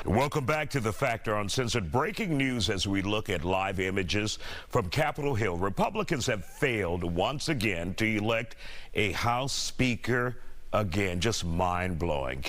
Welcome back to The Factor Uncensored. Breaking news as we look at live images from Capitol Hill. Republicans have failed once again to elect a House Speaker again. Just mind-blowing.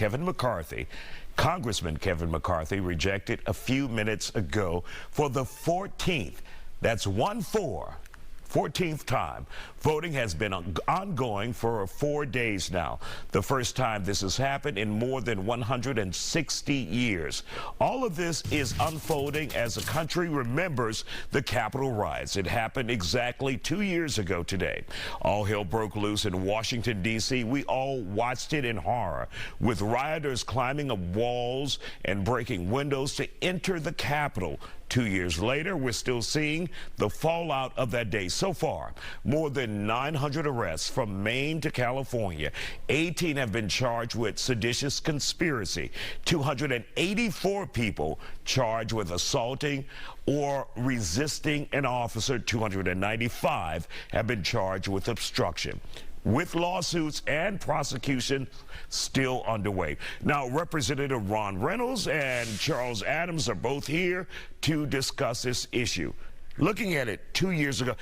Congressman Kevin McCarthy rejected a few minutes ago for the 14th. That's 14th time. Voting has been ongoing for 4 days now. The first time this has happened in more than 160 years. All of this is unfolding as the country remembers the Capitol riots. It happened exactly 2 years ago today. All hell broke loose in Washington, D.C. We all watched it in horror, with rioters climbing up walls and breaking windows to enter the Capitol. 2 years later, we're still seeing the fallout of that day. So far, more than 900 arrests from Maine to California. 18 have been charged with seditious conspiracy. 284 people charged with assaulting or resisting an officer. 295 have been charged with obstruction, with lawsuits and prosecution still underway. Now, Representative Reynolds and Charles Adams are both here to discuss this issue. Looking at it 2 years ago,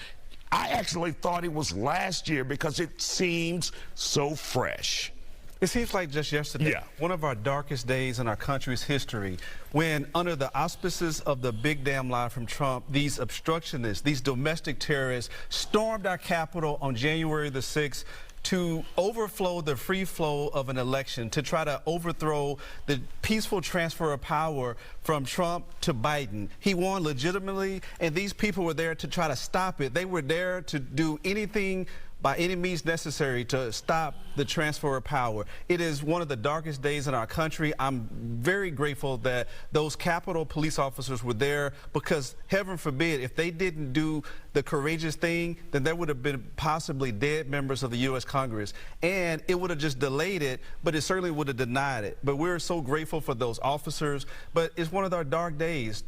I actually thought it was last year because it seems so fresh. It seems like just yesterday, one of our darkest days in our country's history, when under the auspices of the big damn lie from Trump, these obstructionists, these domestic terrorists stormed our Capitol on January the 6th to overflow the free flow of an election, to try to overthrow the peaceful transfer of power from Trump to Biden. He won legitimately, and these people were there to try to stop it. They were there to do anything by any means necessary to stop the transfer of power. It is one of the darkest days in our country. I'm very grateful that those Capitol police officers were there, because heaven forbid, if they didn't do the courageous thing, then there would have been possibly dead members of the U.S. Congress. And it would have just delayed it, but it certainly would have denied it. But we're so grateful for those officers. But it's one of our dark days.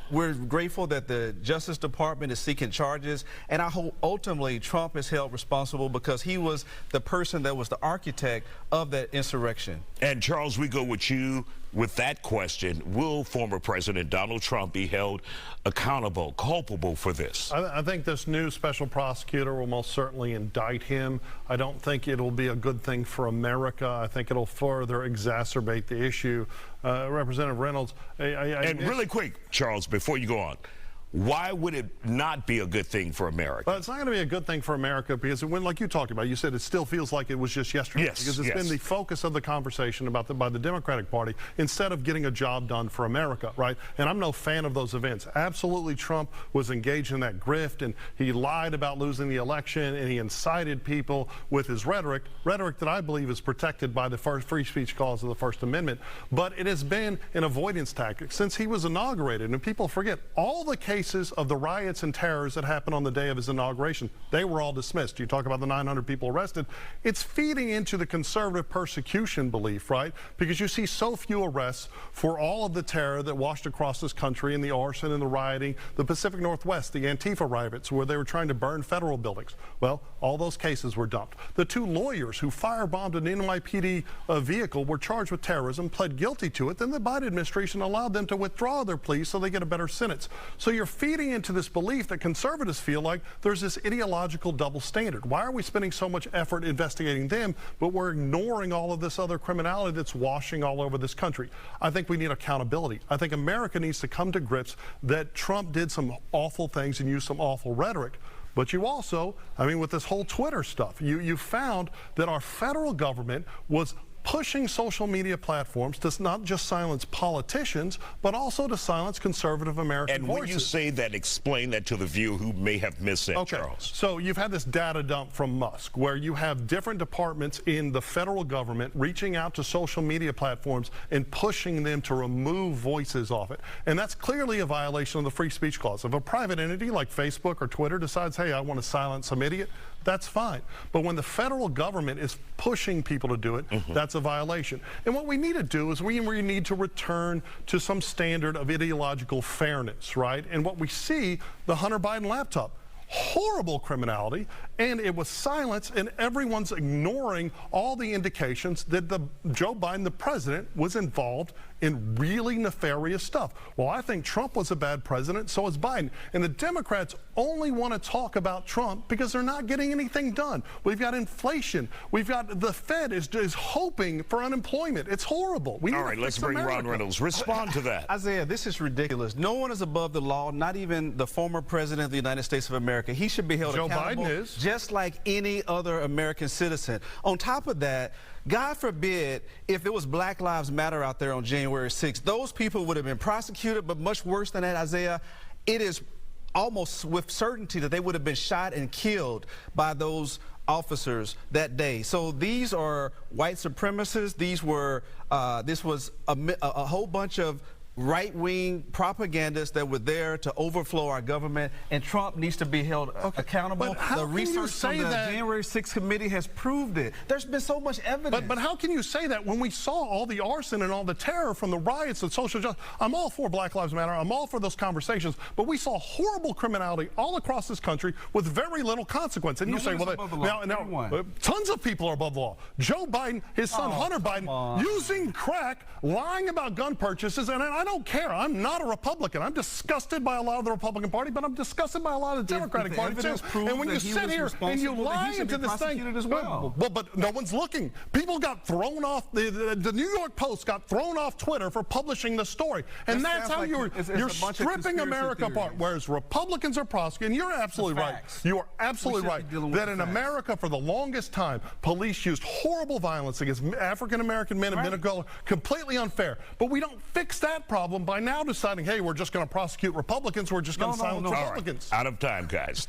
We're grateful that the Justice Department is seeking charges, and I hope ultimately Trump is held responsible, because he was the person that was the architect of that insurrection. And Charles, we go with you with that question. Will former President Donald Trump be held accountable, culpable for this? I think this new special prosecutor will most certainly indict him. I don't think it'll be a good thing for America. I think it'll further exacerbate the issue. Representative Reynolds. And really quick, Charles, before you go on, why would it not be a good thing for America? Well, it's not going to be a good thing for America because, when, like you talked about, you said it still feels like it was just yesterday. Yes, because it's been the focus of the conversation by the Democratic Party, instead of getting a job done for America, right? And I'm no fan of those events. Absolutely, Trump was engaged in that grift, and he lied about losing the election, and he incited people with his rhetoric that I believe is protected by the free speech clause of the First Amendment. But it has been an avoidance tactic since he was inaugurated, and people forget all the cases of the riots and terrors that happened on the day of his inauguration. They were all dismissed. You talk about the 900 people arrested. It's feeding into the conservative persecution belief, right? Because you see so few arrests for all of the terror that washed across this country, and the arson and the rioting, the Pacific Northwest, the Antifa riots, where they were trying to burn federal buildings. Well, all those cases were dumped. The two lawyers who firebombed an NYPD vehicle were charged with terrorism, pled guilty to it. Then the Biden administration allowed them to withdraw their pleas so they get a better sentence. So you're feeding into this belief that conservatives feel like there's this ideological double standard. Why are we spending so much effort investigating them, but we're ignoring all of this other criminality that's washing all over this country? I think we need accountability. I think America needs to come to grips that Trump did some awful things and used some awful rhetoric. But you also, with this whole Twitter stuff, you found that our federal government was pushing social media platforms to not just silence politicians, but also to silence conservative American voices. And when you say that, explain that to the viewer who may have missed that, Charles. So you've had this data dump from Musk, where you have different departments in the federal government reaching out to social media platforms and pushing them to remove voices off it. And that's clearly a violation of the free speech clause. If a private entity like Facebook or Twitter decides, hey, I want to silence some idiot, that's fine. But when the federal government is pushing people to do it, that's a violation. And what we need to do is we need to return to some standard of ideological fairness, right? And what we see, the Hunter Biden laptop, horrible criminality, and it was silenced, and everyone's ignoring all the indications that Joe Biden, the president, was involved in really nefarious stuff. Well, I think Trump was a bad president, so is Biden. And the Democrats only want to talk about Trump because they're not getting anything done. We've got inflation. We've got the Fed is hoping for unemployment. It's horrible. All right, let's bring Ron Reynolds. Respond to that. Isaiah, this is ridiculous. No one is above the law, not even the former president of the United States of America. He should be held accountable Joe Biden is. Just like any other American citizen. On top of that, God forbid if it was Black Lives Matter out there on January 6th, those people would have been prosecuted, but much worse than that, Isaiah, it is almost with certainty that they would have been shot and killed by those officers that day. So these are white supremacists. These were, this was a whole bunch of right-wing propagandists that were there to overflow our government, and Trump needs to be held accountable. But how the can research say from the that? January 6th committee has proved it. There's been so much evidence. But how can you say that when we saw all the arson and all the terror from the riots and social justice? I'm all for Black Lives Matter. I'm all for those conversations. But we saw horrible criminality all across this country with very little consequence. And you say, well, now tons of people are above the law. Joe Biden, his son Hunter Biden, using crack, lying about gun purchases, and I don't care. I'm not a Republican. I'm disgusted by a lot of the Republican Party, but I'm disgusted by a lot of the Democratic Party too. And when you sit here and you lie into this thing, but no one's looking. People got thrown off. The New York Post got thrown off Twitter for publishing the story, and that's how you're stripping America apart. Whereas Republicans are prosecuting. You're absolutely right. You are absolutely right that in America, for the longest time, police used horrible violence against African American men and men of color, completely unfair. But we don't fix that problem by now deciding, hey, we're just going to prosecute Republicans. We're just going to silence Republicans. All right. Out of time, guys.